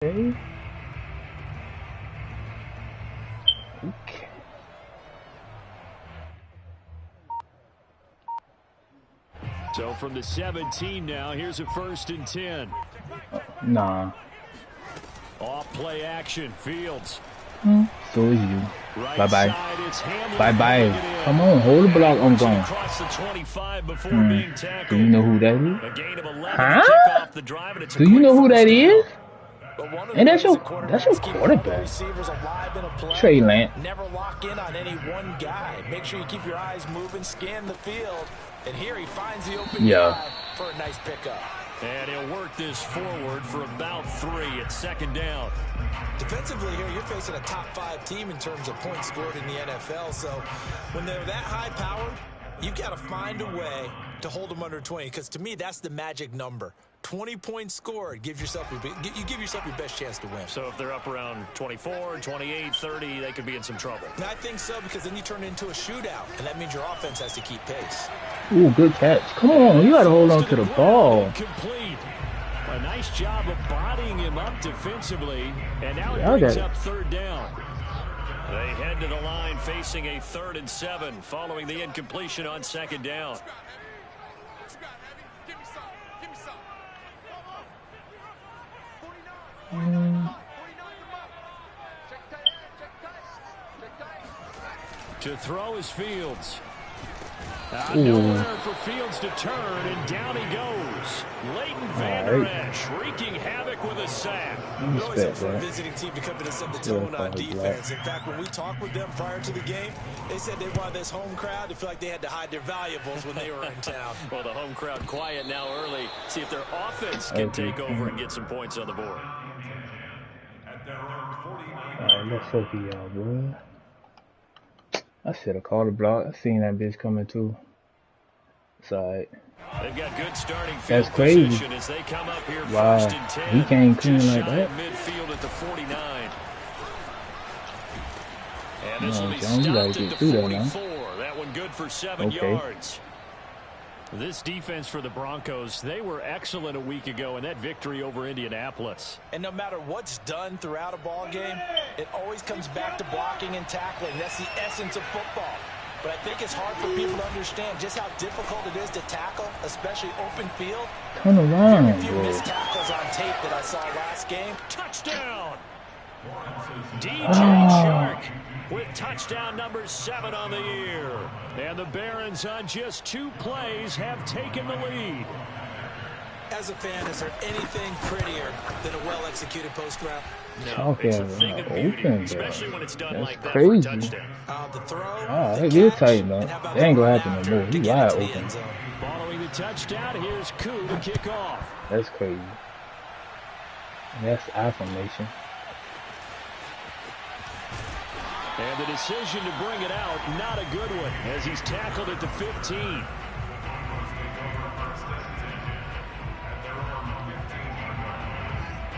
Okay. Okay. So from the 17 now, here's a 1st and 10. Nah. Off play action, Fields. So is you. Right Bye-bye. Side, Bye-bye. Come on, hold the block. I'm gone. Do you know who that is? Huh? Do you know who that is? And that's your quarterback. Trey Lance. Never lock in on any one guy. Make sure you keep your eyes moving, scan the field, and here he finds the open guy for a nice pickup. And he'll work this forward for about 3 at 2nd down. Defensively here, you're facing a top 5 team in terms of points scored in the NFL. So when they're that high-powered, you've got to find a way to hold them under 20. Because to me, that's the magic number. 20 points scored, you give yourself your best chance to win. So if they're up around 24, 28, 30, they could be in some trouble. And I think so, because then you turn it into a shootout, and that means your offense has to keep pace. Ooh, good catch. Come on, you got to hold on to the ball. Complete. A nice job of bodying him up defensively, and now it brings up 3rd down. They head to the line facing a 3rd and 7 following the incompletion on 2nd down. To throw is Fields. Nowhere for Fields to turn, and down he goes. Leighton Vander Esch wreaking havoc with a sack. It's always up for a visiting team to come in and set the tone on defense. In fact, when we talked with them prior to the game, they said they wanted this home crowd to feel like they had to hide their valuables when they were in town. Well, the home crowd quiet now early. See if their offense can take over and get some points on the board. Alright, let's hope y'all, boy. I should have called a block. I seen that bitch coming too. It's alright. They've got good starting field That's crazy. position as they come up here. Wow, 1st and 10. he came clean like that. Midfield at the 49. And No, this will be John, you gotta stopped get at through the that now. 44. That one good for 7 yards. This defense for the Broncos, they were excellent a week ago in that victory over Indianapolis. And no matter what's done throughout a ball game, it always comes back to blocking and tackling. That's the essence of football. But I think it's hard for people to understand just how difficult it is to tackle, especially open field. Turn around, There were a few missed tackles on tape that I saw last game. Touchdown! DJ Chark with touchdown number 7 on the year. And the Barons on just 2 plays have taken the lead. As a fan, is there anything prettier than a well-executed post route? No, it's a thing of beauty, open, especially when it's done that's like that crazy. for a touchdown. The throw, It is tight, man. That ain't gonna happen no more. He wide open. Following the touchdown, here's Koo to kick off. That's crazy. That's affirmation. And the decision to bring it out, not a good one, as he's tackled at the 15.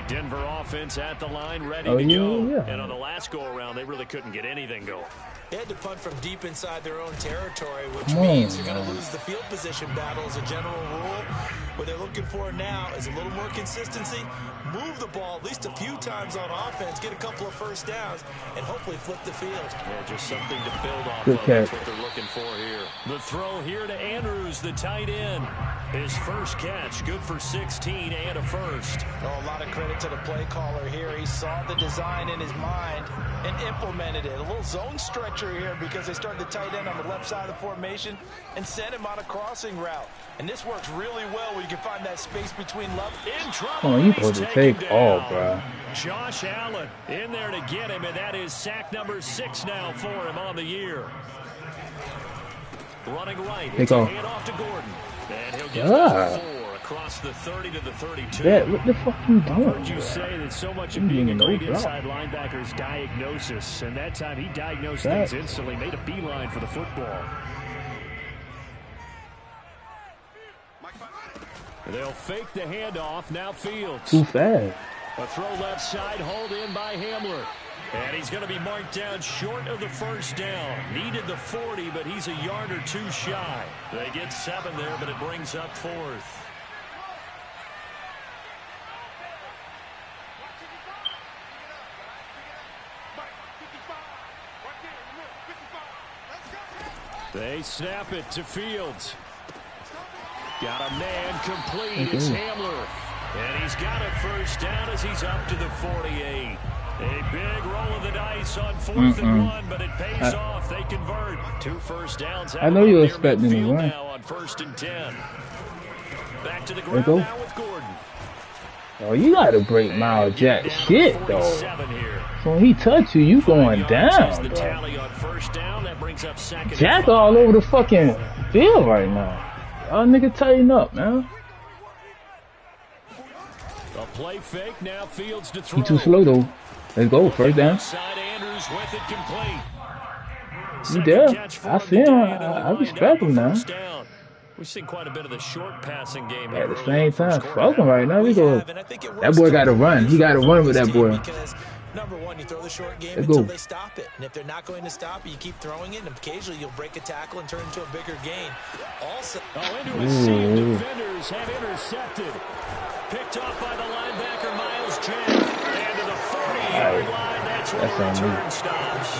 Denver offense at the line, ready to go. Yeah. And on the last go-around, they really couldn't get anything going. They had to punt from deep inside their own territory, which means you're going to lose the field position battle as a general rule. What they're looking for now is a little more consistency, move the ball at least a few times on offense, get a couple of first downs, and hopefully flip the field. Yeah, just something to build off Good of. catch. That's what they're looking for here. The throw here to Andrews, the tight end. His first catch, good for 16 and a first. Oh, a lot of credit to the play caller here. He saw the design in his mind and implemented it. A little zone stretcher here because they started the tight end on the left side of the formation and sent him on a crossing route. And this works really well when you can find that space between love. In trouble. Oh, you supposed to take all, bro. Josh Allen in there to get him, and that is sack number 6 now for him on the year. Running right. Take off. Hand off to Gordon. And he'll get 4 across the 30 to the 32. Yeah, what the fuck you doing? I've heard you say that so much of being a great inside linebacker is diagnosis, and that time he diagnosed things instantly, made a beeline for the football. They'll fake the handoff, now Fields. Too fast. A throw left side, hauled in by Hamler. And he's going to be marked down short of the first down. Needed the 40, but he's a yard or 2 shy. They get 7 there, but it brings up 4th. They snap it to Fields. Got a man complete. It's Hamler. And he's got a first down as he's up to the 48. A big roll of the dice on 4th and 1, but it pays off. They convert. 2 first downs. I know you're expecting to run. Now on 1st and 10. Back to the ground now with Gordon. Oh, you got to break Miles Jack shit, though. So when he touch you, you going down, bro. Jack all over the fucking field right now. Y'all nigga tighten up, man. A play fake, now Fields to throw. He too slow, though. Let's go, first down. He there. I see him. I respect him now. We've seen quite a bit of the short passing game at the same time. Fuck him right now. We go. That boy got to run. He got to run with that boy. Number one, you throw the short game until they stop it. And if they're not going to stop it, you keep throwing it, and occasionally you'll break a tackle and turn into a bigger gain. Also, into a sea of defenders have intercepted. Picked off by the linebacker, Miles Jack. And to the 40-yard line, that's where the return stops.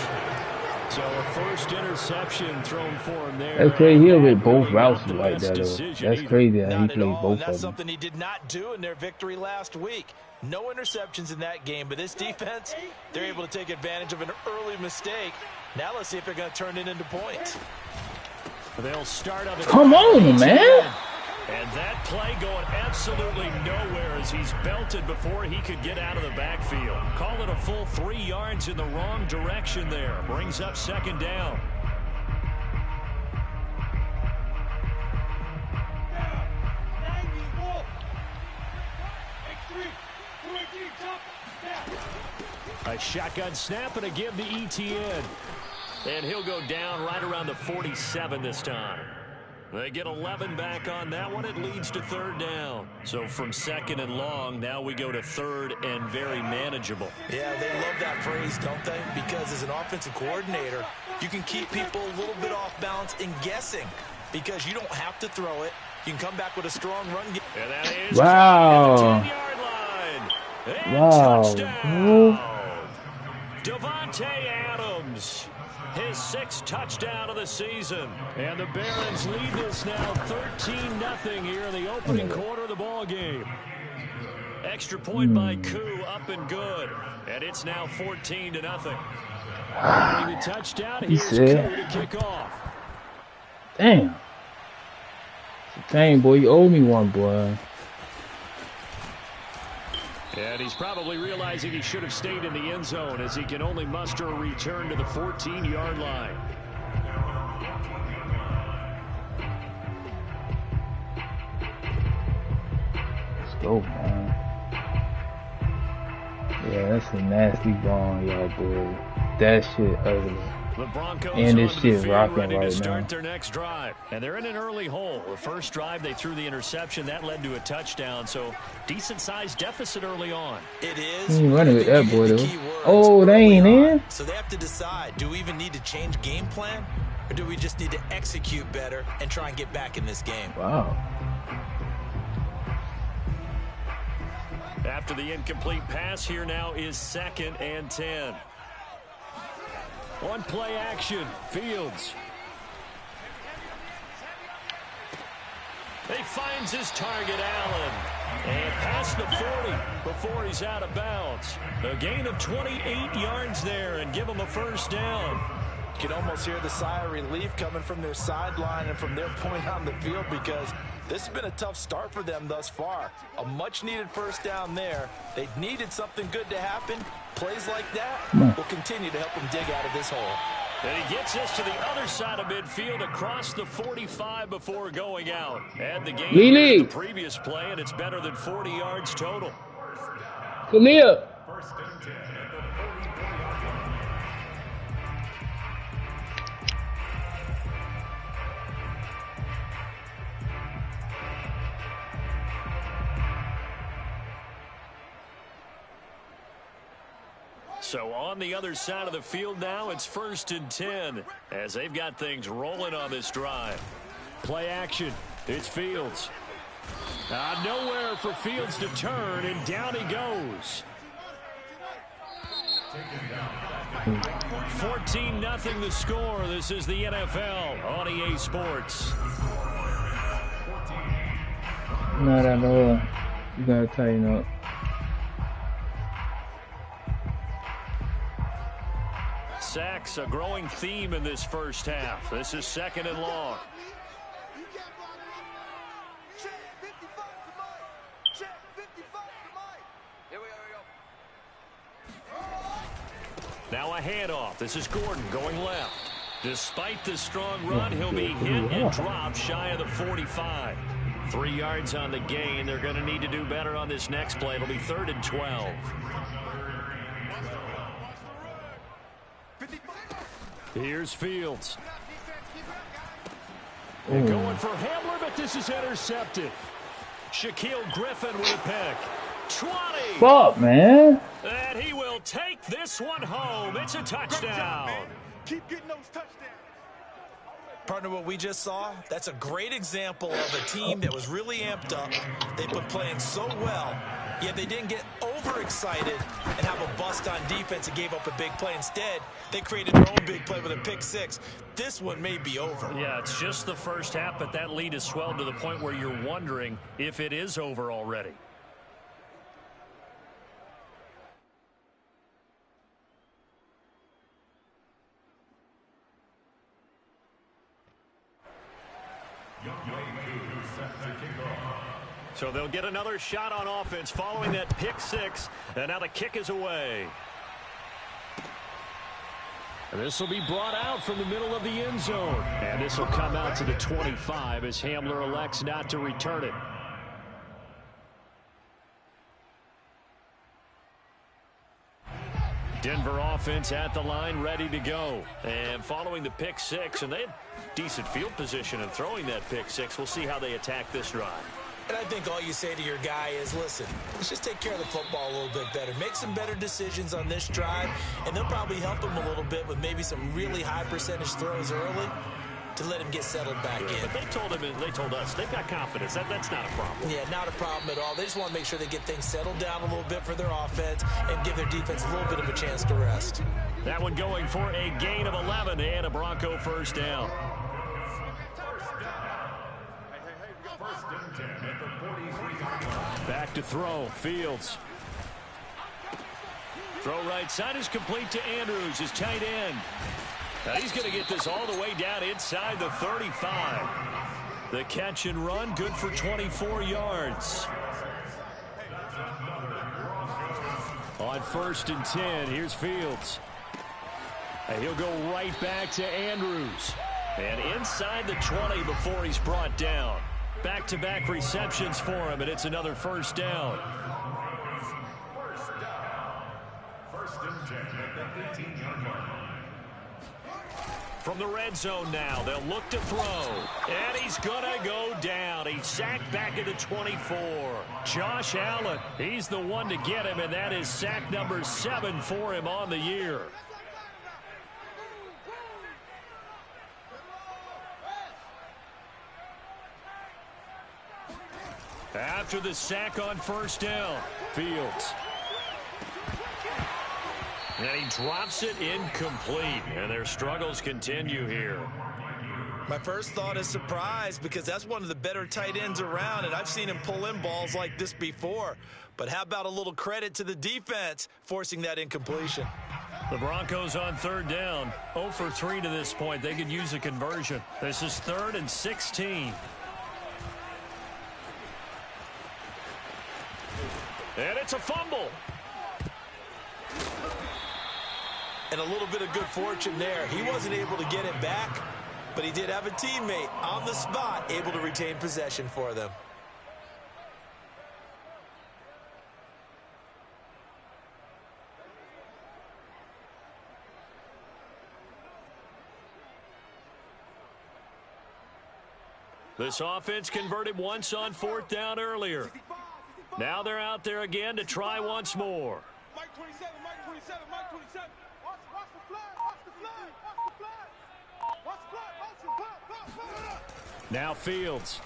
So a first interception thrown for him there. That's crazy. He'll hit both routes like that, though. That's crazy that he played both of them. That's something he did not do in their victory last week. No interceptions in that game, but this defense, they're able to take advantage of an early mistake. Now let's see if they're going to turn it into points. They'll start on the Come on, man. And that play going absolutely nowhere as he's belted before he could get out of the backfield. Call it a full 3 yards in the wrong direction there. Brings up 2nd down. A shotgun snap and a give to Etienne. And he'll go down right around the 47 this time. They get 11 back on that one. It leads to 3rd down. So from 2nd and long, now we go to 3rd and very manageable. Yeah, they love that phrase, don't they? Because as an offensive coordinator, you can keep people a little bit off balance and guessing because you don't have to throw it. You can come back with a strong run game. And that is wow. The 10-yard line. And wow. Touchdown. Davante Adams. His 6th touchdown of the season. And the Barons lead this now 13-0 here in the opening quarter of the ball game. Extra point by Koo, up and good. And it's now 14-0. The touchdown, here's Koo to kick off. Damn. Dang, boy, you owe me one, boy. And he's probably realizing he should have stayed in the end zone as he can only muster a return to the 14-yard line. Let's go, man. Yeah, that's a nasty ball, y'all, boy. That shit ugly. The Broncos and this shit rocking ready right to start now. Their next drive. And they're in an early hole. The first drive, they threw the interception. That led to a touchdown. So, decent-sized deficit early on. It is. He ain't running with that boy, though. Oh, they ain't in? So, they have to decide, do we even need to change game plan? Or do we just need to execute better and try and get back in this game? Wow. After the incomplete pass, here now is 2nd and 10. On play action, Fields. He finds his target, Allen. And past the 40 before he's out of bounds. A gain of 28 yards there and give him a first down. You can almost hear the sigh of relief coming from their sideline and from their point on the field because this has been a tough start for them thus far. A much-needed first down there. They needed something good to happen. Plays like that will continue to help them dig out of this hole. And he gets us to the other side of midfield across the 45 before going out. Add the game to the previous play, and it's better than 40 yards total. Khalil. So on the other side of the field now, it's 1st and 10 as they've got things rolling on this drive. Play action. It's Fields. Nowhere for Fields to turn, and down he goes. 14-0 the score. This is the NFL on EA Sports. Not at all. You gotta tighten up. Sacks, a growing theme in this first half. This is 2nd and long. Now a handoff. This is Gordon going left. Despite the strong run, he'll be hit and dropped shy of the 45. 3 yards on the gain. They're going to need to do better on this next play. It'll be 3rd and 12. Here's Fields. And going for Hamler, but this is intercepted. Shaquille Griffin with a pick. 20. Fuck, man. And he will take this one home. It's a touchdown. Keep getting those touchdowns. Partner, what we just saw, that's a great example of a team that was really amped up. They've been playing so well, yet they didn't get overexcited and have a bust on defense and gave up a big play. Instead, they created their own big play with a pick six. This one may be over. Yeah, it's just the first half, but that lead has swelled to the point where you're wondering if it is over already. So they'll get another shot on offense following that pick six, and now the kick is away. And this will be brought out from the middle of the end zone. And this will come out to the 25 as Hamler elects not to return it. Denver offense at the line, ready to go. And following the pick six, and they had decent field position in throwing that pick six. We'll see how they attack this drive. And I think all you say to your guy is, listen, let's just take care of the football a little bit better. Make some better decisions on this drive, and they'll probably help him a little bit with maybe some really high percentage throws early to let him get settled back in. But they told him, and they told us, they've got confidence. That's not a problem. Yeah, not a problem at all. They just want to make sure they get things settled down a little bit for their offense and give their defense a little bit of a chance to rest. That one going for a gain of 11 and a Bronco first down. Back to throw. Fields. Throw right side is complete to Andrews, his tight end. Now he's going to get this all the way down inside the 35. The catch and run, good for 24 yards. On 1st and 10, here's Fields. And he'll go right back to Andrews. And inside the 20 before he's brought down. Back-to-back receptions for him, and it's another first down. 1st and 10 at the 18-yard line. From the red zone now, they'll look to throw. And he's going to go down. He's sacked back at the 24. Josh Allen, he's the one to get him, and that is sack number 7 for him on the year. After the sack on 1st down, Fields. And he drops it incomplete, and their struggles continue here. My first thought is surprise because that's one of the better tight ends around, and I've seen him pull in balls like this before. But how about a little credit to the defense forcing that incompletion? The Broncos on 3rd down, 0 for 3 to this point. They could use a conversion. This is 3rd and 16. And it's a fumble. And a little bit of good fortune there. He wasn't able to get it back, but he did have a teammate on the spot able to retain possession for them. This offense converted once on 4th down earlier. Now they're out there again to try once more. Mike 27, Mike 27, Mike 27. Watch the flag, watch the flag, watch the flag. Watch the flag, motion, Now Fields.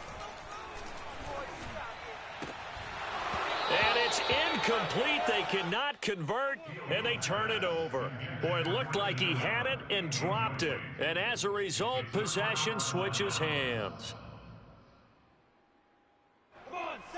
And it's It's incomplete. They cannot convert, and they turn it over. Boy, it looked like he had it and dropped it. And as a result, possession switches hands.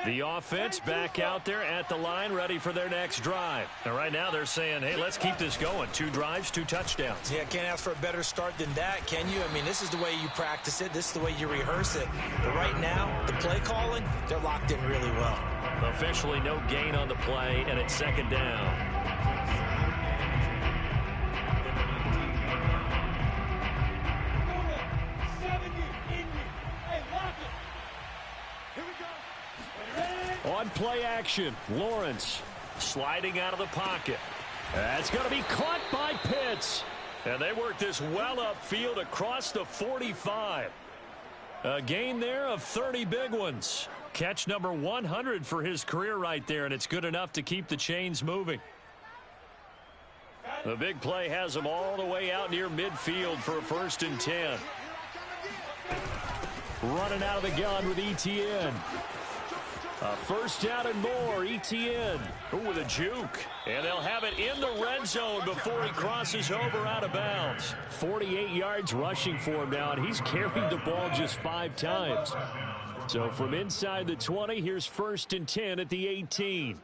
The offense back out there at the line, ready for their next drive. And right now they're saying, hey, let's keep this going. 2 drives, 2 touchdowns. Yeah, can't ask for a better start than that, can you? I mean, this is the way you practice it. This is the way you rehearse it. But right now, the play calling, they're locked in really well. Officially no gain on the play, and it's 2nd down. On play action, Lawrence sliding out of the pocket. That's going to be caught by Pitts. And they work this well upfield across the 45. A gain there of 30 big ones. Catch number 100 for his career right there, and it's good enough to keep the chains moving. The big play has him all the way out near midfield for a 1st and 10. Running out of the gun with Etienne. A 1st down and more, Etienne. With a juke. And they'll have it in the red zone before he crosses over out of bounds. 48 yards rushing for him now, and he's carried the ball just 5 times. So from inside the 20, here's 1st and 10 at the 18.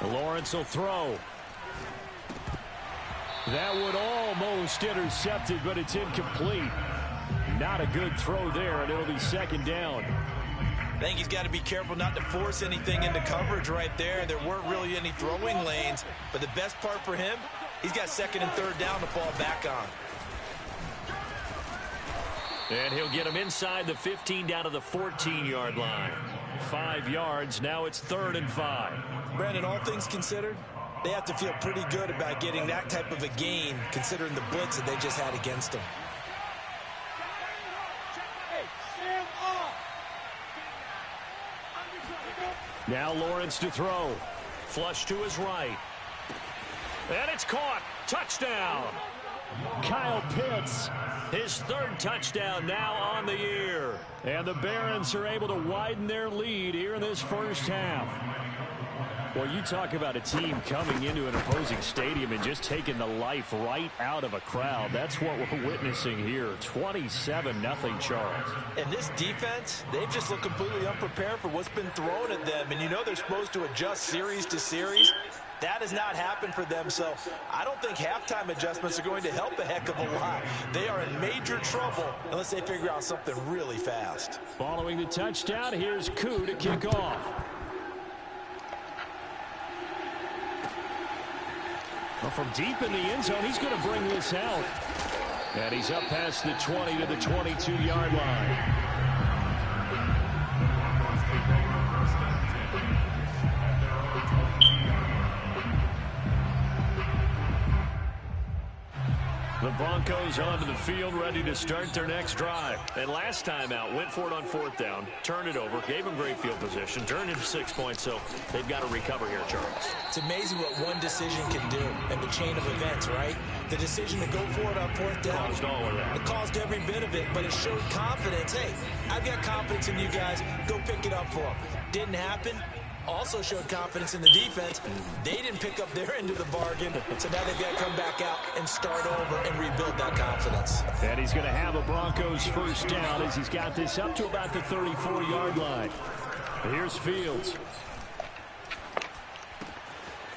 Lawrence will throw. That would almost intercepted, but it's incomplete. Not a good throw there, and it'll be 2nd down. I think he's got to be careful not to force anything into coverage right there. There weren't really any throwing lanes, but the best part for him, he's got 2nd and 3rd down to fall back on. And he'll get him inside the 15 down to the 14-yard line. 5 yards, now it's 3rd and 5. Brandon, all things considered, they have to feel pretty good about getting that type of a gain, considering the blitz that they just had against them. Now Lawrence to throw. Flush to his right. And it's caught. Touchdown. Kyle Pitts, his 3rd touchdown now on the year. And the Barons are able to widen their lead here in this 1st half. Well, you talk about a team coming into an opposing stadium and just taking the life right out of a crowd. That's what we're witnessing here. 27-0 Charles. And this defense, they've just looked completely unprepared for what's been thrown at them. And you know they're supposed to adjust series to series. That has not happened for them, so I don't think halftime adjustments are going to help a heck of a lot. They are in major trouble unless they figure out something really fast. Following the touchdown, here's Koo to kick off. Well, from deep in the end zone, he's going to bring this out. And he's up past the 20 to the 22-yard line. The Broncos onto the field, ready to start their next drive. And last time out, went for it on 4th down, turned it over, gave them great field position, turned into 6 points, so they've got to recover here, Charles. It's amazing what one decision can do in the chain of events, right? The decision to go for it on 4th down. Caused all of that. It caused every bit of it, but it showed confidence. Hey, I've got confidence in you guys. Go pick it up for them. Didn't happen. Also showed confidence in the defense. They didn't pick up their end of the bargain, so now they've got to come back out and start over and rebuild that confidence. And he's going to have a Broncos 1st down as he's got this up to about the 34-yard line. Here's Fields.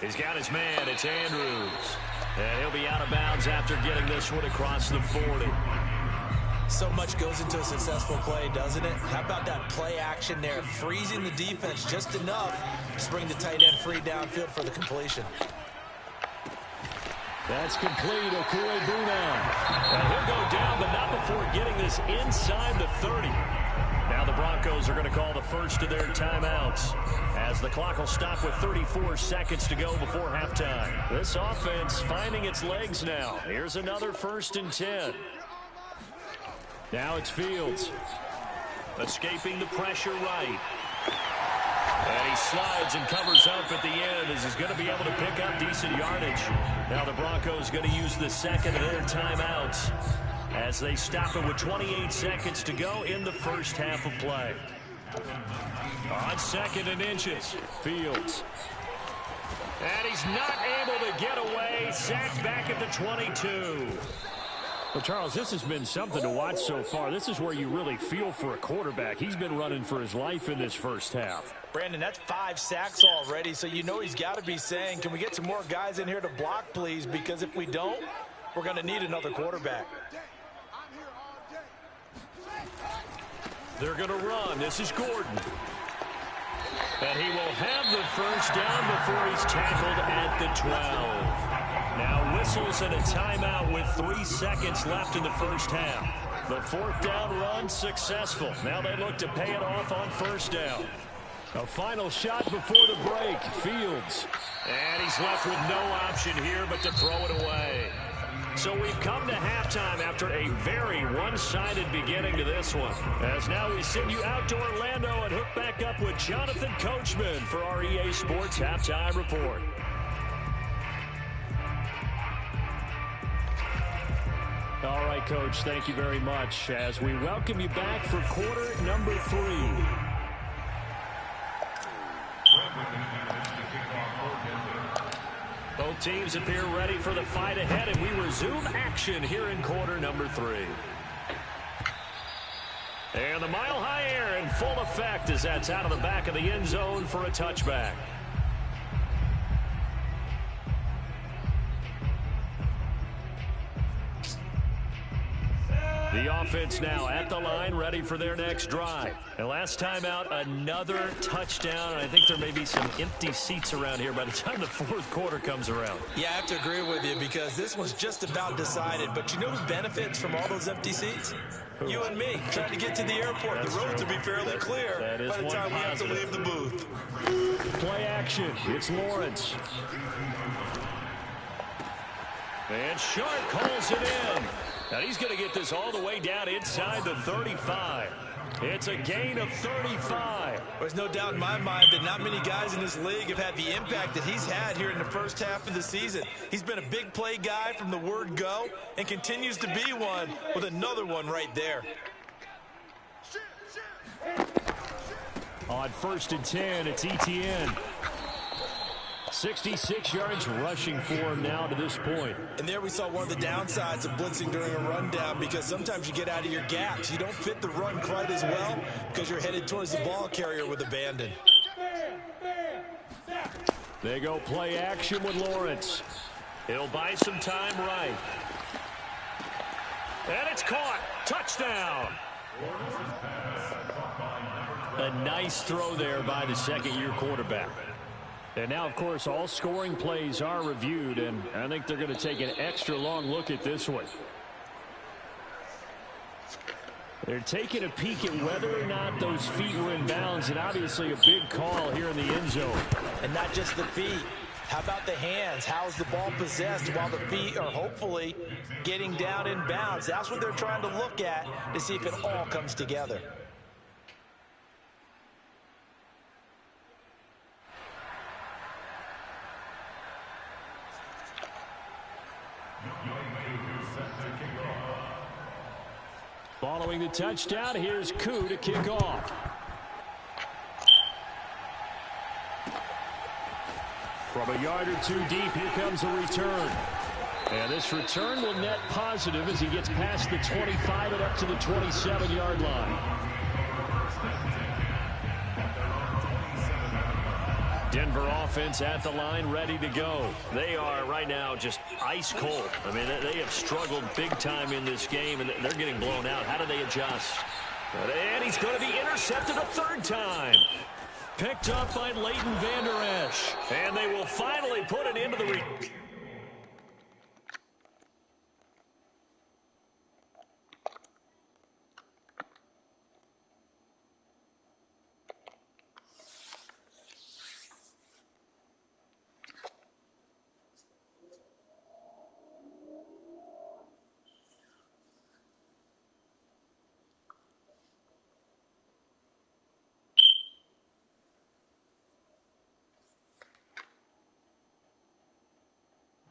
He's got his man. It's Andrews. And he'll be out of bounds after getting this one across the 40. So much goes into a successful play, doesn't it? How about that play action there, freezing the defense just enough to bring the tight end free downfield for the completion. That's complete. Okuegbunam. And he'll go down, but not before getting this inside the 30. Now the Broncos are going to call the first of their timeouts as the clock will stop with 34 seconds to go before halftime. This offense finding its legs now. Here's another 1st and 10. Now it's Fields. Escaping the pressure right. And he slides and covers up at the end as he's going to be able to pick up decent yardage. Now the Broncos going to use the second of their timeouts as they stop it with 28 seconds to go in the first half of play. On 2nd and inches, Fields. And he's not able to get away. Sacked back at the 22. Well, Charles, this has been something to watch so far. This is where you really feel for a quarterback. He's been running for his life in this first half. Brandon, that's 5 sacks already, so you know he's got to be saying, can we get some more guys in here to block, please? Because if we don't, we're going to need another quarterback. They're going to run. This is Gordon. And he will have the first down before he's tackled at the 12. Now whistles and a timeout with 3 seconds left in the first half. The 4th down run successful. Now they look to pay it off on 1st down. A final shot before the break. Fields. And he's left with no option here but to throw it away. So we've come to halftime after a very one-sided beginning to this one. As now we send you out to Orlando and hook back up with Jonathan Coachman for our EA Sports Halftime Report. All right, Coach, thank you very much as we welcome you back for quarter number 3. Both teams appear ready for the fight ahead, and we resume action here in quarter number 3. And the mile-high air in full effect as that's out of the back of the end zone for a touchback. The offense now at the line, ready for their next drive. And last time out, another touchdown. And I think there may be some empty seats around here by the time the 4th quarter comes around. Yeah, I have to agree with you because this one's just about decided. But you know who benefits from all those empty seats? You and me, trying to get to the airport. The roads will be fairly clear by the time we have to leave the booth. Play action. It's Lawrence. And Sharp calls it in. And he's going to get this all the way down inside the 35. It's a gain of 35. There's no doubt in my mind that not many guys in this league have had the impact that he's had here in the first half of the season. He's been a big play guy from the word go and continues to be one with another one right there. On 1st and 10, it's Etienne. 66 yards rushing for him now to this point. And there we saw one of the downsides of blitzing during a rundown because sometimes you get out of your gaps. You don't fit the run quite as well because you're headed towards the ball carrier with abandon. They go play action with Lawrence. He'll buy some time right. And it's caught. Touchdown. A nice throw there by the second-year quarterback. And now, of course, all scoring plays are reviewed, and I think they're going to take an extra long look at this one. They're taking a peek at whether or not those feet were in bounds, and obviously a big call here in the end zone. And not just the feet. How about the hands? How's the ball possessed while the feet are hopefully getting down in bounds? That's what they're trying to look at to see if it all comes together. Following the touchdown, here's Koo to kick off. From a yard or 2 deep, here comes a return. And this return will net positive as he gets past the 25 and up to the 27-yard line. Denver offense at the line, ready to go. They are right now just ice cold. I mean, they have struggled big time in this game, and they're getting blown out. How do they adjust? And he's going to be intercepted a 3rd time. Picked up by Leighton Vander Esch. And they will finally put it into the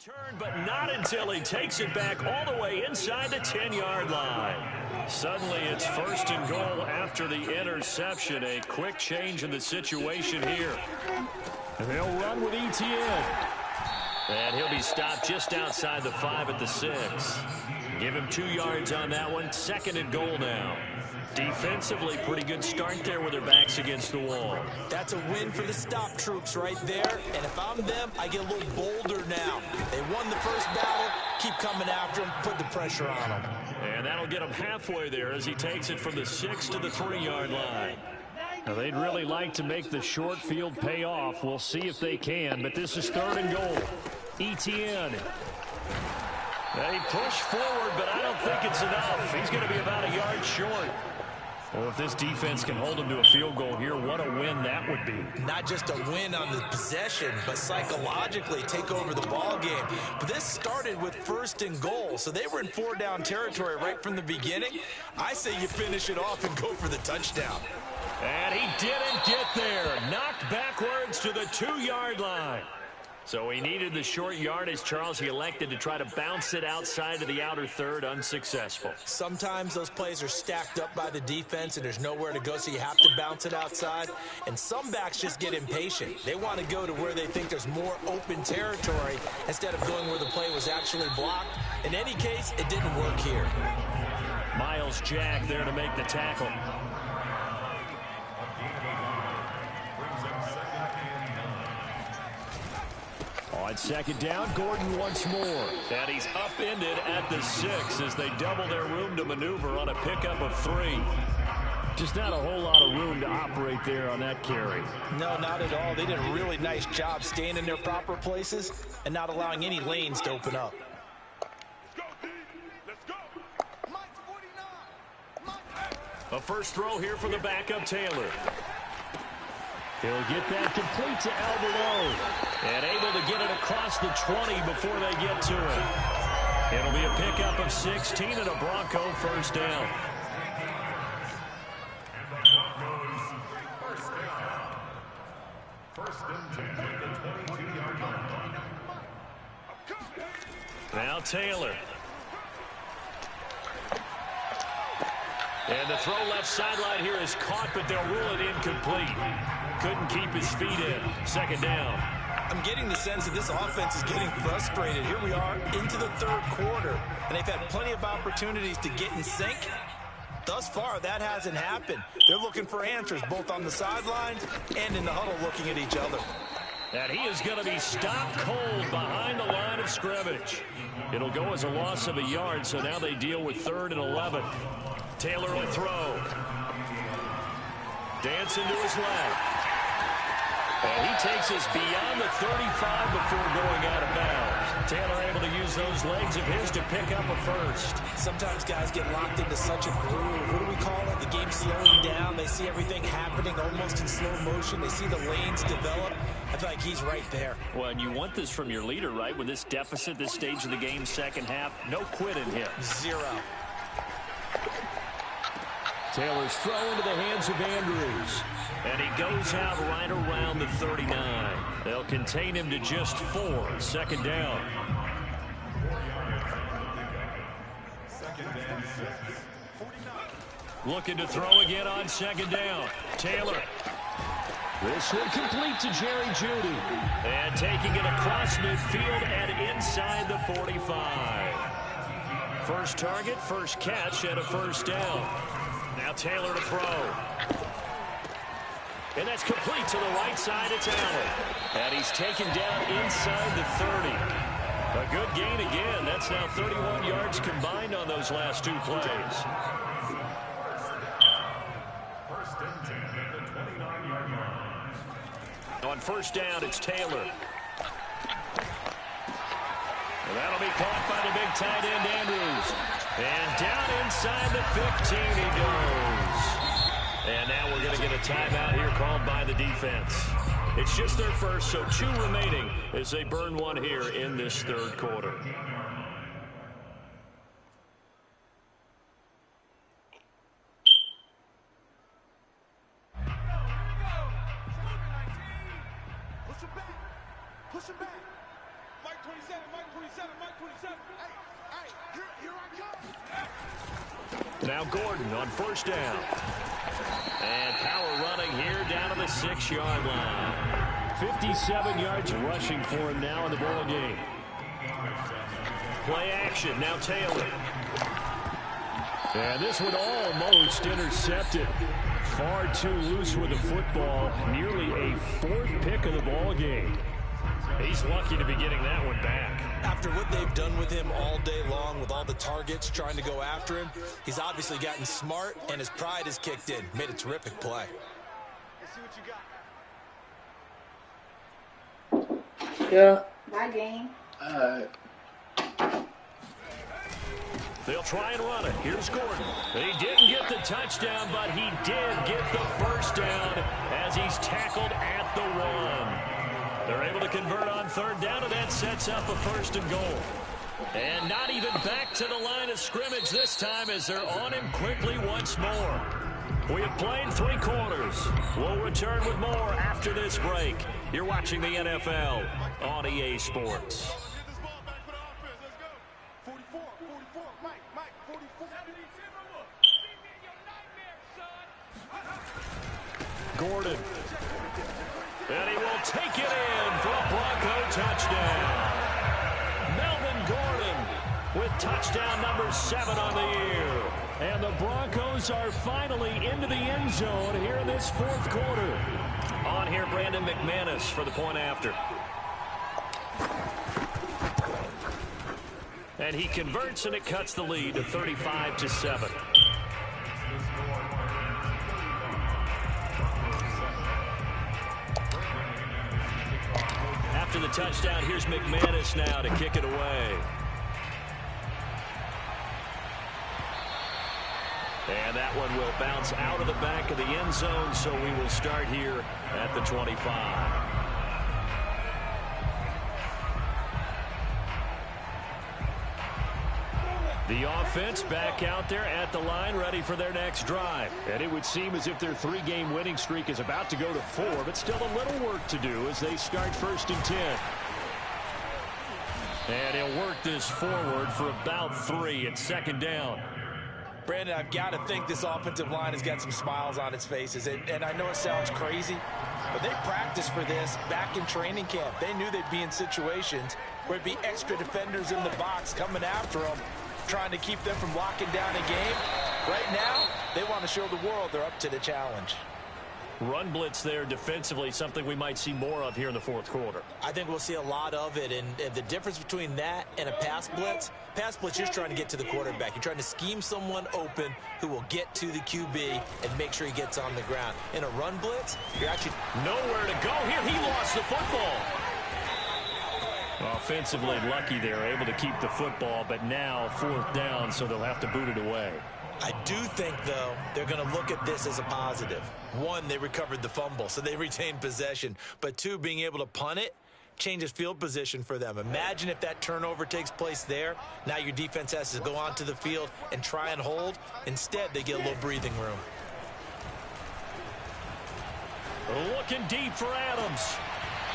Return, but not until he takes it back all the way inside the 10-yard line. Suddenly, it's 1st and goal after the interception. A quick change in the situation here. And they'll run with Etienne. And he'll be stopped just outside the 5 at the 6. Give him 2 yards on that one. 2nd and goal now. Defensively, pretty good start there with their backs against the wall. That's a win for the stop troops right there. And if I'm them, I get a little bolder now. They won the first battle. Keep coming after them. Put the pressure on them. And that'll get him halfway there as he takes it from the 6 to the 3-yard line. Now, they'd really like to make the short field pay off. We'll see if they can, but this is 3rd and goal. Etienne. They push forward, but I don't think it's enough. He's going to be about a yard short. Well, if this defense can hold him to a field goal here, what a win that would be. Not just a win on the possession, but psychologically take over the ball game. But this started with 1st and goal, so they were in 4-down territory right from the beginning. I say you finish it off and go for the touchdown. And he didn't get there. Knocked backwards to the 2-yard line. So he needed the short yardage, Charles. He elected to try to bounce it outside of the outer third, unsuccessful. Sometimes those plays are stacked up by the defense and there's nowhere to go, so you have to bounce it outside. And some backs just get impatient. They want to go to where they think there's more open territory instead of going where the play was actually blocked. In any case, it didn't work here. Myles Jack there to make the tackle. On 2nd down, Gordon once more. And he's upended at the 6 as they double their room to maneuver on a pickup of 3. Just not a whole lot of room to operate there on that carry. No, not at all. They did a really nice job staying in their proper places and not allowing any lanes to open up. A first throw here for the backup, Taylor. He'll get that complete to Alberto. And able to get it across the 20 before they get to it. It'll be a pickup of 16 and a Bronco first down. Now Taylor. And the throw left sideline here is caught, but they'll rule it incomplete. Couldn't keep his feet in. 2nd down. I'm getting the sense that this offense is getting frustrated. Here we are into the 3rd quarter, and they've had plenty of opportunities to get in sync. Thus far, that hasn't happened. They're looking for answers both on the sidelines and in the huddle looking at each other. And he is going to be stopped cold behind the line of scrimmage. It'll go as a loss of a yard, so now they deal with 3rd and 11. Taylor will throw. Dancing to his left. And he takes us beyond the 35 before going out of bounds. Taylor able to use those legs of his to pick up a first. Sometimes guys get locked into such a groove. What do we call it? The game's slowing down. They see everything happening almost in slow motion. They see the lanes develop. I feel like he's right there. Well, and you want this from your leader, right? With this deficit, this stage of the game, 2nd half, no quit in him. 0. Taylor's throw into the hands of Andrews. And he goes out right around the 39. They'll contain him to just 4. 2nd down. Looking to throw again on 2nd down. Taylor. This one complete to Jerry Jeudy. And taking it across midfield and inside the 45. First target, first catch, and a first down. Now Taylor to throw. And that's complete to the right side. It's Allen. And he's taken down inside the 30. A good gain again. That's now 31 yards combined on those last 2 plays. On first down, it's Taylor. And that'll be caught by the big tight end, Andrews. And down inside the 15 he goes. And now we're going to get a timeout here called by the defense. It's just their first, so 2 remaining as they burn 1 here in this 3rd quarter. Push him back. Mike Now Gordon on first down. And power running here down to the 6-yard line. 57 yards rushing for him now in the ball game. Play action. Now Taylor. And this one almost intercepted. Far too loose with the football. Nearly a 4th pick of the ball game. He's lucky to be getting that one back. After what they've done with him all day long, with all the targets trying to go after him, he's obviously gotten smart, and his pride has kicked in. Made a terrific play. Yeah. Bye, game. They'll try and run it. Here's Gordon. He didn't get the touchdown, but he did get the first down as he's tackled at the 1. They're able to convert on 3rd down, and that sets up a 1st and goal. And not even back to the line of scrimmage this time as they're on him quickly once more. We have played 3 quarters. We'll return with more after this break. You're watching the NFL on EA Sports. Gordon. And he will take it in for a Bronco touchdown. Melvin Gordon with touchdown number 7 on the year. And the Broncos are finally into the end zone here in this 4th quarter. On here, Brandon McManus for the point after. And he converts, and it cuts the lead to 35-7. After the touchdown, here's McManus now to kick it away. And that one will bounce out of the back of the end zone, so we will start here at the 25. The offense back out there at the line, ready for their next drive. And it would seem as if their 3-game winning streak is about to go to 4, but still a little work to do as they start 1st and 10. And he'll work this forward for about 3 at 2nd down. Brandon, I've got to think this offensive line has got some smiles on its faces. And I know it sounds crazy, but they practiced for this back in training camp. They knew they'd be in situations where it'd be extra defenders in the box coming after them, trying to keep them from locking down a game. Right now, they want to show the world they're up to the challenge. Run blitz there defensively, something we might see more of here in the 4th quarter. I think we'll see a lot of it, and the difference between that and a pass blitz, you're trying to get to the quarterback. You're trying to scheme someone open who will get to the QB and make sure he gets on the ground. In a run blitz, you're actually nowhere to go here. He lost the football. Offensively lucky they're able to keep the football, but now 4th down, so they'll have to boot it away. I do think, though, they're going to look at this as a positive. 1, they recovered the fumble, so they retained possession. But 2, being able to punt it changes field position for them. Imagine if that turnover takes place there. Now your defense has to go onto the field and try and hold. Instead, they get a little breathing room. Looking deep for Adams.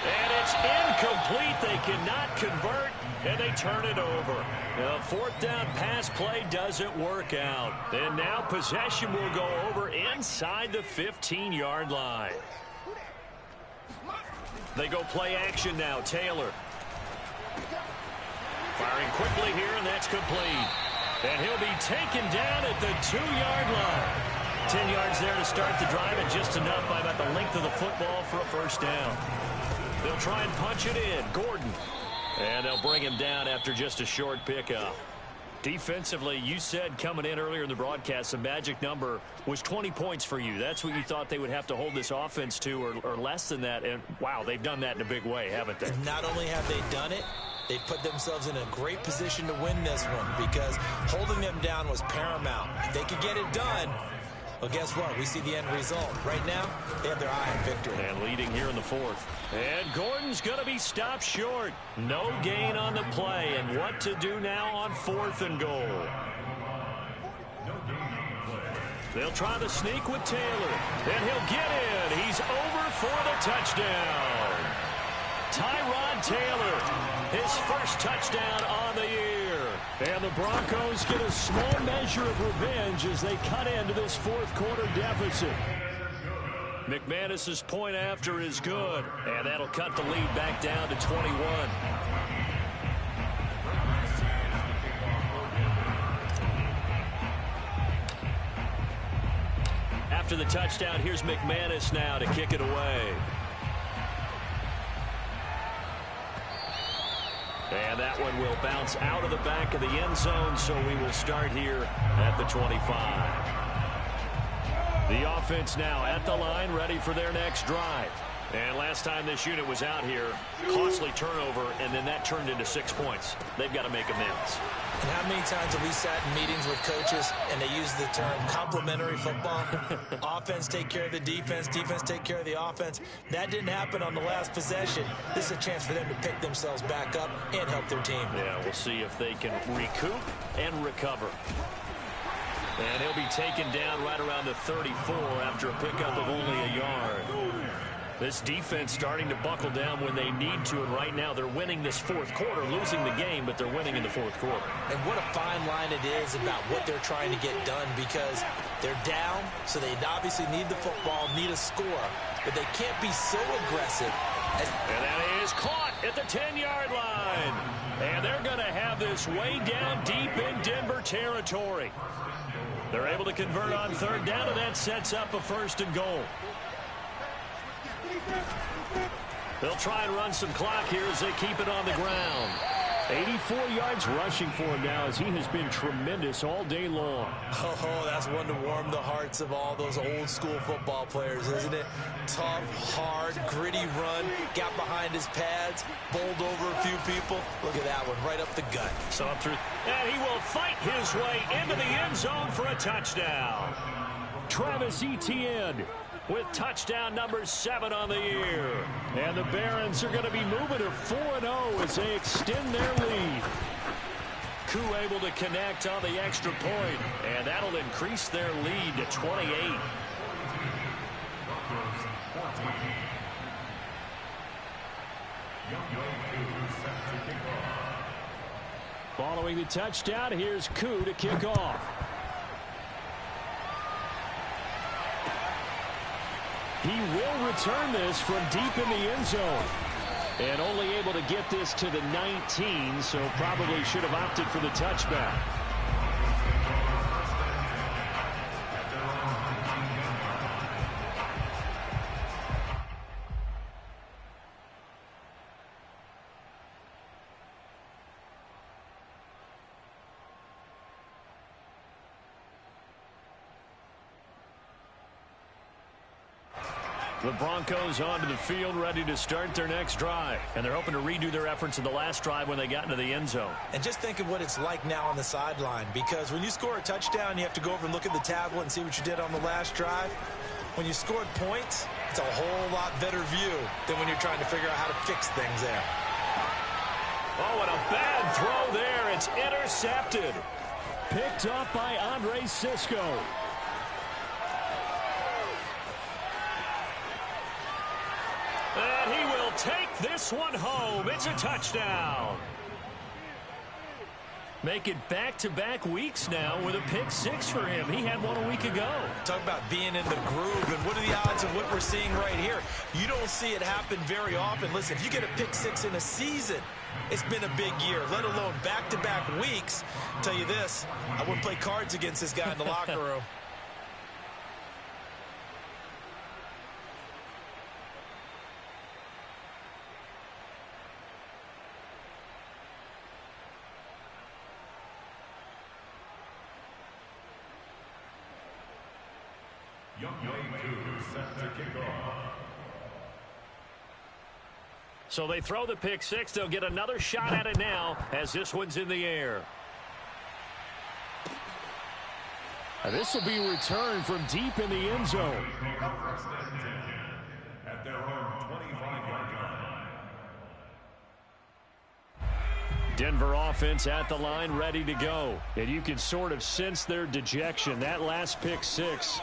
And it's incomplete. They cannot convert, and they turn it over. The 4th down pass play doesn't work out. And now possession will go over inside the 15-yard line. They go play action now. Taylor. Firing quickly here, and that's complete. And he'll be taken down at the 2-yard line. 10 yards there to start the drive, and just enough by about the length of the football for a 1st down. They'll try and punch it in. Gordon. And they'll bring him down after just a short pickup. Defensively, you said coming in earlier in the broadcast, the magic number was 20 points for you. That's what you thought they would have to hold this offense to, or less than that. And, wow, they've done that in a big way, haven't they? Not only have they done it, they've put themselves in a great position to win this one because holding them down was paramount. If they could get it done, well, guess what? We see the end result. Right now, they have their eye on victory. And leading here in the 4th. And Gordon's going to be stopped short. No gain on the play. And what to do now on 4th and goal? They'll try the sneak with Taylor. And he'll get in. He's over for the touchdown. Tyrod Taylor, his first touchdown on the year. And the Broncos get a small measure of revenge as they cut into this fourth quarter deficit. McManus's point after is good, and that'll cut the lead back down to 21. After the touchdown, here's McManus now to kick it away. And that one will bounce out of the back of the end zone, so we will start here at the 25. The offense now at the line, ready for their next drive. And last time this unit was out here, costly turnover, and then that turned into 6 points. They've got to make amends. And how many times have we sat in meetings with coaches and they use the term complementary football? Offense take care of the defense, defense take care of the offense. That didn't happen on the last possession. This is a chance for them to pick themselves back up and help their team. Yeah, we'll see if they can recoup and recover. And he'll be taken down right around the 34 after a pickup of only a yard. This defense starting to buckle down when they need to, and right now they're winning this fourth quarter, losing the game, but they're winning in the fourth quarter. And what a fine line it is about what they're trying to get done, because they're down, so they obviously need the football, need a score, but they can't be so aggressive. And that is caught at the 10-yard line. And they're going to have this way down deep in Denver territory. They're able to convert on third down, and that sets up a first and goal. They'll try and run some clock here as they keep it on the ground. 84 yards rushing for him now, as he has been tremendous all day long. Oh, that's one to warm the hearts of all those old school football players, isn't it? Tough, hard, gritty run, got behind his pads, bowled over a few people. Look at that one, right up the gut. So up through, and he will fight his way into the end zone for a touchdown. Travis Etienne with touchdown number 7 on the year. And the Barons are going to be moving to 4-0 as they extend their lead. Koo able to connect on the extra point, and that'll increase their lead to 28. Following the touchdown, here's Koo to kick off. He will return this from deep in the end zone. And only able to get this to the 19, so probably should have opted for the touchback. The Broncos onto the field, ready to start their next drive. And they're hoping to redo their efforts in the last drive when they got into the end zone. And just think of what it's like now on the sideline, because when you score a touchdown, you have to go over and look at the tablet and see what you did on the last drive. When you scored points, it's a whole lot better view than when you're trying to figure out how to fix things there. Oh, and a bad throw there. It's intercepted. Picked up by Andre Cisco. And he will take this one home. It's a touchdown. Make it back-to-back weeks now with a pick 6 for him. He had one a week ago. Talk about being in the groove, and what are the odds of what we're seeing right here? You don't see it happen very often. Listen, if you get a pick 6 in a season, it's been a big year, let alone back-to-back weeks. I'll tell you this, I wouldn't play cards against this guy in the locker room. So they throw the pick 6. They'll get another shot at it now as this one's in the air. And this will be returned from deep in the end zone. At their own 25-yard line. Denver offense at the line, ready to go. And you can sort of sense their dejection. That last pick 6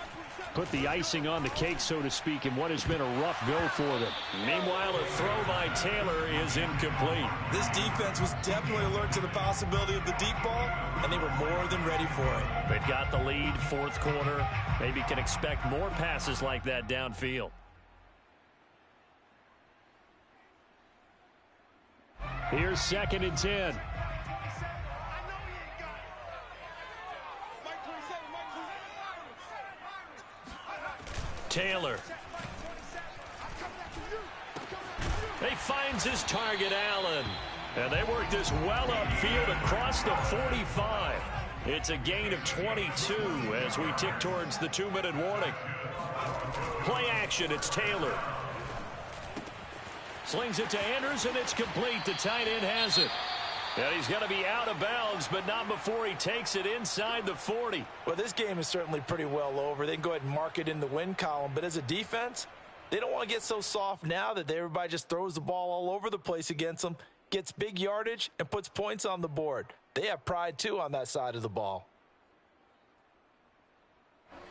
put the icing on the cake, so to speak, in what has been a rough go for them. Meanwhile, a throw by Taylor is incomplete. This defense was definitely alert to the possibility of the deep ball, and they were more than ready for it. They've got the lead, fourth quarter. Maybe can expect more passes like that downfield. Here's 2nd and 10. Taylor. He finds his target, Allen. And they work this well upfield across the 45. It's a gain of 22 as we tick towards the 2-minute warning. Play action, it's Taylor. Slings it to Andrews, and it's complete. The tight end has it. And he's going to be out of bounds, but not before he takes it inside the 40. Well, this game is certainly pretty well over. They can go ahead and mark it in the win column. But as a defense, they don't want to get so soft now that everybody just throws the ball all over the place against them, gets big yardage, and puts points on the board. They have pride, too, on that side of the ball.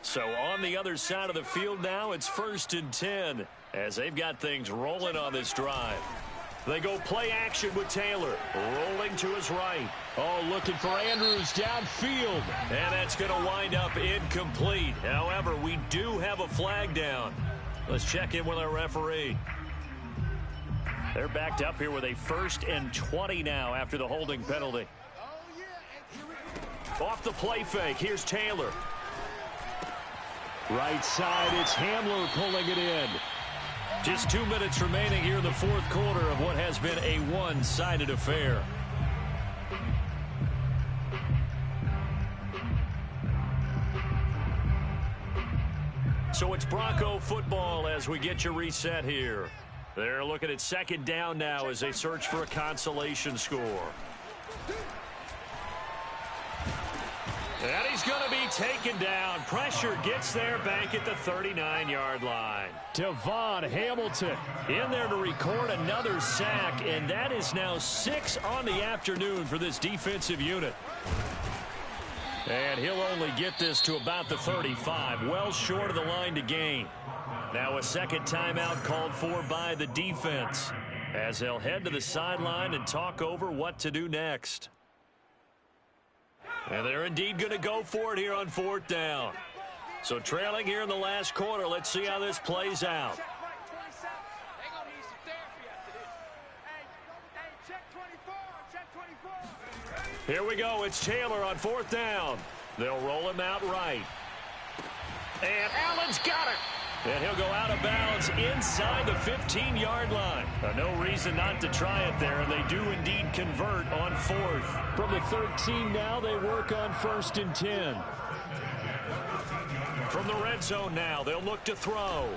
So on the other side of the field now, it's 1st and 10 as they've got things rolling on this drive. They go play action with Taylor, rolling to his right. Oh, looking for Andrews downfield. And that's going to wind up incomplete. However, we do have a flag down. Let's check in with our referee. They're backed up here with a 1st and 20 now after the holding penalty. Off the play fake, here's Taylor. Right side, it's Hamler pulling it in. Just 2 minutes remaining here in the fourth quarter of what has been a one-sided affair. So it's Bronco football as we get you reset here. They're looking at 2nd down now as they search for a consolation score. And he's going to be taken down. Pressure gets there back at the 39-yard line. Devon Hamilton in there to record another sack, and that is now 6 on the afternoon for this defensive unit. And he'll only get this to about the 35, well short of the line to gain. Now a second timeout called for by the defense as they'll head to the sideline and talk over what to do next. And they're indeed going to go for it here on 4th down. So trailing here in the last quarter, let's see how this plays out. Here we go. It's Taylor on 4th down. They'll roll him out right. And Allen's got it. And he'll go out of bounds inside the 15-yard line. No reason not to try it there, and they do indeed convert on 4th. From the 13 now, they work on 1st and 10. From the red zone now, they'll look to throw.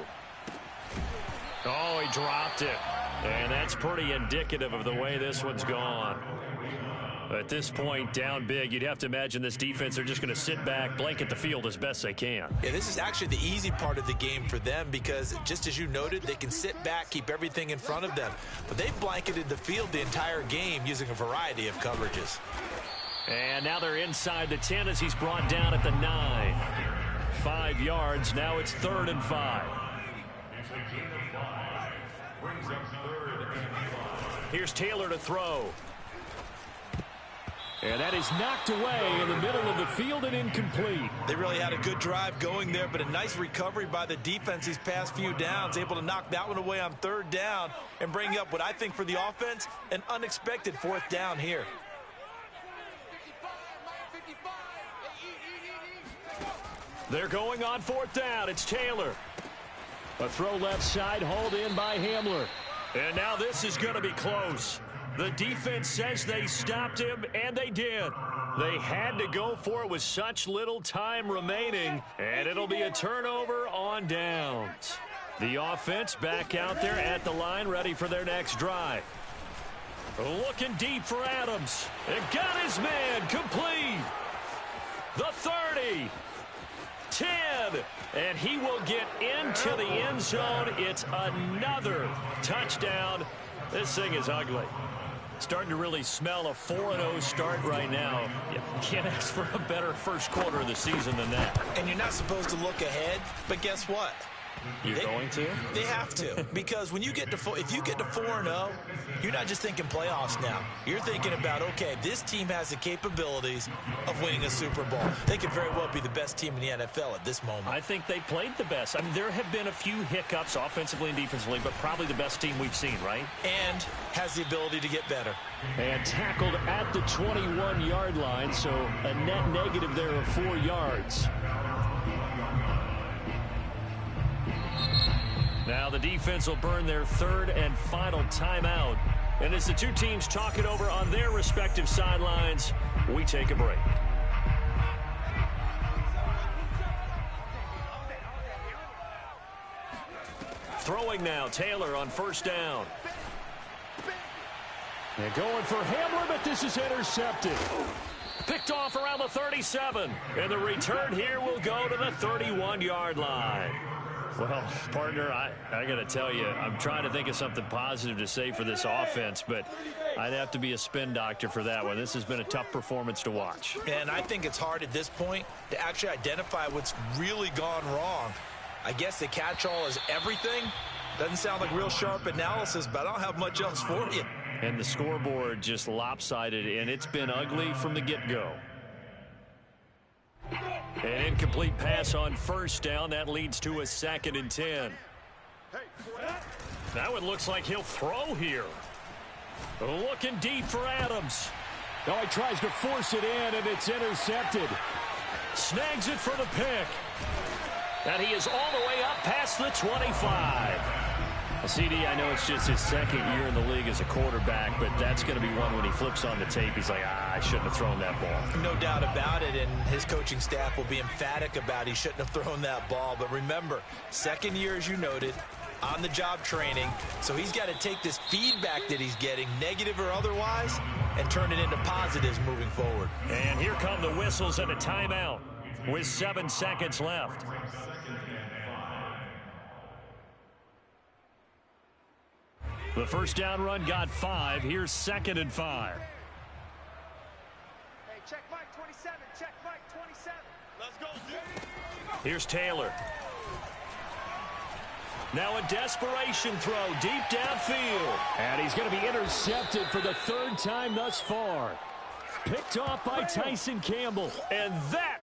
Oh, he dropped it. And that's pretty indicative of the way this one's gone. At this point, down big, you'd have to imagine this defense are just going to sit back, blanket the field as best they can. Yeah, this is actually the easy part of the game for them because, just as you noted, they can sit back, keep everything in front of them. But they've blanketed the field the entire game using a variety of coverages. And now they're inside the 10 as he's brought down at the 9. 5 yards. Now it's 3rd and 5. Here's Taylor to throw. And that is knocked away in the middle of the field and incomplete. They really had a good drive going there, but a nice recovery by the defense these past few downs, able to knock that one away on 3rd down and bring up what I think for the offense, an unexpected 4th down here. They're going on 4th down. It's Taylor. A throw left side, hauled in by Hamler. And now this is going to be close. The defense says they stopped him, and they did. They had to go for it with such little time remaining, and it'll be a turnover on downs. The offense back out there at the line, ready for their next drive. Looking deep for Adams. And got his man complete. The 30. 10. And he will get into the end zone. It's another touchdown. This thing is ugly. Starting to really smell a 4-0 start right now. You can't ask for a better first quarter of the season than that. And you're not supposed to look ahead, but guess what? You're going to? They have to, because when you get to if you get to 4-0, you're not just thinking playoffs now. You're thinking about, okay, this team has the capabilities of winning a Super Bowl. They could very well be the best team in the NFL at this moment. I think they played the best. I mean, there have been a few hiccups offensively and defensively, but probably the best team we've seen, right? And has the ability to get better. And tackled at the 21-yard line, so a net negative there of 4 yards. Now the defense will burn their third and final timeout. And as the two teams talk it over on their respective sidelines, we take a break. Throwing now, Taylor on first down. And going for Hamler, but this is intercepted. Picked off around the 37. And the return here will go to the 31-yard line. Well, partner, I got to tell you, I'm trying to think of something positive to say for this offense, but I'd have to be a spin doctor for that one. This has been a tough performance to watch. And I think it's hard at this point to actually identify what's really gone wrong. I guess the catch-all is everything. Doesn't sound like real sharp analysis, but I don't have much else for you. And the scoreboard just lopsided, and it's been ugly from the get-go. An incomplete pass on first down. That leads to a 2nd and 10. Now it looks like he'll throw here. Looking deep for Adams. Oh, he tries to force it in, and it's intercepted. Snags it for the pick. And he is all the way up past the 25. CD, I know it's just his second year in the league as a quarterback, but that's going to be one when he flips on the tape. He's like, I shouldn't have thrown that ball. No doubt about it, and his coaching staff will be emphatic about he shouldn't have thrown that ball. But remember, second year, as you noted, on-the-job training. So he's got to take this feedback that he's getting, negative or otherwise, and turn it into positives moving forward. And here come the whistles and a timeout with 7 seconds left. The first down run got 5. Here's 2nd and 5. Hey, check Mike 27. Check Mike 27. Let's go, dude. Here's Taylor. Now a desperation throw deep downfield. And he's going to be intercepted for the 3rd time thus far. Picked off by Tyson Campbell. And that